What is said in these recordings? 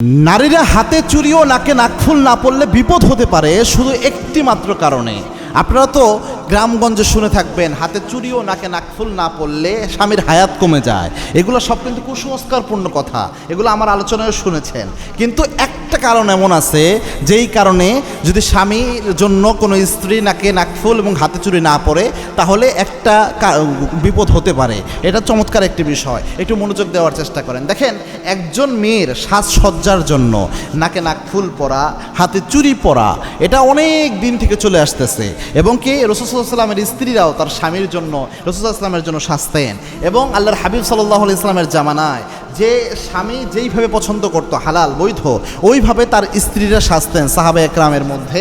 নারীরা হাতে চুড়ি ও নাকে নাকফুল না পরলে বিপদ হতে পারে শুধু একটি মাত্র কারণে। আপনারা তো গ্রামগঞ্জে শুনে থাকবেন হাতে চুড়ি ও নাকে নাকফুল না পরলে স্বামীর হায়াত কমে যায়। এগুলো সব কিন্তু কুসংস্কারপূর্ণ কথা, এগুলো আমার আলোচনায় শুনেছেন। কিন্তু একটা কারণ এমন আছে যেই কারণে যদি স্বামীর জন্য কোনো স্ত্রী নাকে নাকফুল এবং হাতে চুড়ি না পরে তাহলে একটা বিপদ হতে পারে। এটা চমৎকার একটি বিষয়, একটু মনোযোগ দেওয়ার চেষ্টা করেন। দেখেন, একজন মেয়ের সাজসজ্জার জন্য নাকে নাকফুল পরা, হাতে চুড়ি পরা, এটা অনেক দিন থেকে চলে আসতেছে এবং কি রাসূল সাল্লাল্লাহু আলাইহি ওয়াসাল্লামের স্ত্রীরাও তার স্বামীর জন্য রাসূল সাল্লাল্লাহু আলাইহি ওয়াসাল্লামের জন্য সাজতেন। এবং আল্লাহর হাবিব সাল্লাল্লাহু আলাইহি ওয়াসাল্লামের জামানায় যে স্বামী যেইভাবে পছন্দ করতো হালাল বৈধ, ওইভাবে তার স্ত্রীরা সাজতেন। সাহাবা একরামের মধ্যে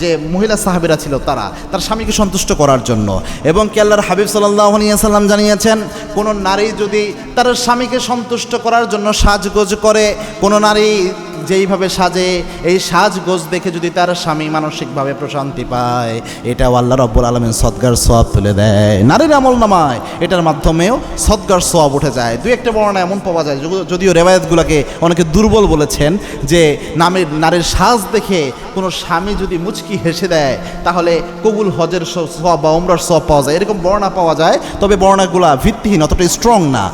যে মহিলা সাহাবীরা ছিল তারা তার স্বামীকে সন্তুষ্ট করার জন্য। এবং কি আল্লাহর হাবিব সাল্লাল্লাহু আলাইহি ওয়াসাল্লাম জানিয়েছেন, কোনো নারী যদি তার স্বামীকে সন্তুষ্ট করার জন্য সাজগোজ করে, কোনো নারী যেইভাবে সাজে, এই সাজগোজ দেখে যদি তার স্বামী মানসিকভাবে প্রশান্তি পায়, এটাও আল্লাহ রাব্বুল আলামিন সদগার সওয়াব তুলে দেয় নারীর আমলনামায়। এটার মাধ্যমেও সদগার সওয়াব উঠে যায়। দুই একটা বর্ণনা এমন পাওয়া যায়, যদিও রেওয়ায়াতগুলোকে অনেকে দুর্বল বলেছেন, যে নারীর সাজ দেখে কোনো স্বামী যদি মুচকি হেসে দেয় তাহলে কবুল হজের সওয়াব বা উমরার সওয়াব পাওয়া যায়, এরকম বর্ণনা পাওয়া যায়। তবে বর্ণনাগুলো ভিত্তিহীন, অতটা স্ট্রং না।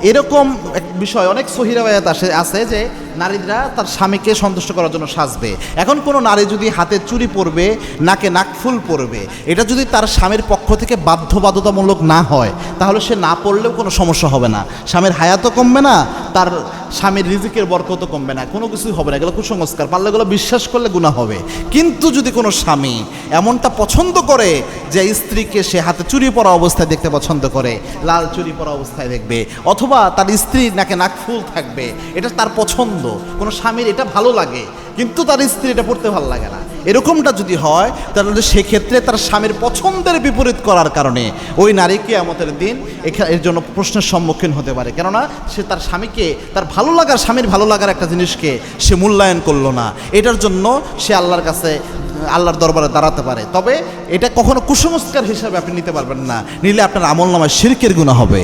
এরকম এক বিষয় অনেক সহিহ রিওয়ায়াত আছে যে নারীরা তার স্বামীকে সন্তুষ্ট করার জন্য সাজবে। এখন কোনো নারী যদি হাতে চুড়ি পরবে, নাকে নাকফুল পরবে, এটা যদি তার স্বামীর পক্ষ থেকে বাধ্যবাধকতামূলক না হয় তাহলে সে না পড়লেও কোনো সমস্যা হবে না। স্বামীর হায়াতও কমবে না, তার স্বামীর রিজিকের বরকতও কমবে না, কোনো কিছুই হবে না। এগুলো কুসংস্কার, পারলে এগুলো বিশ্বাস করলে গুনাহ হবে। কিন্তু যদি কোনো স্বামী এমনটা পছন্দ করে যে স্ত্রীকে সে হাতে চুড়ি পরা অবস্থায় দেখতে পছন্দ করে, লাল চুড়ি পরা অবস্থায় দেখবে, অথবা তার স্ত্রীর নাকে নাকফুল থাকবে, এটা তার পছন্দ, কোনো স্বামীর এটা ভালো লাগে কিন্তু তার স্ত্রী এটা পড়তে ভালো লাগে না, এরকমটা যদি হয় তাহলে সেক্ষেত্রে তার স্বামীর পছন্দের বিপরীত করার কারণে ওই নারী কিয়ামতের দিন এর জন্য প্রশ্নের সম্মুখীন হতে পারে। কেননা সে তার স্বামীকে, তার ভালো লাগার, স্বামীর ভালো লাগার একটা জিনিসকে সে মূল্যায়ন করলো না, এটার জন্য সে আল্লাহর কাছে, আল্লাহর দরবারে দাঁড়াতে পারে। তবে এটা কখনো কুসংস্কার হিসাবে আপনি নিতে পারবেন না, নিলে আপনার আমলনামায় শিরকের গুনাহ হবে।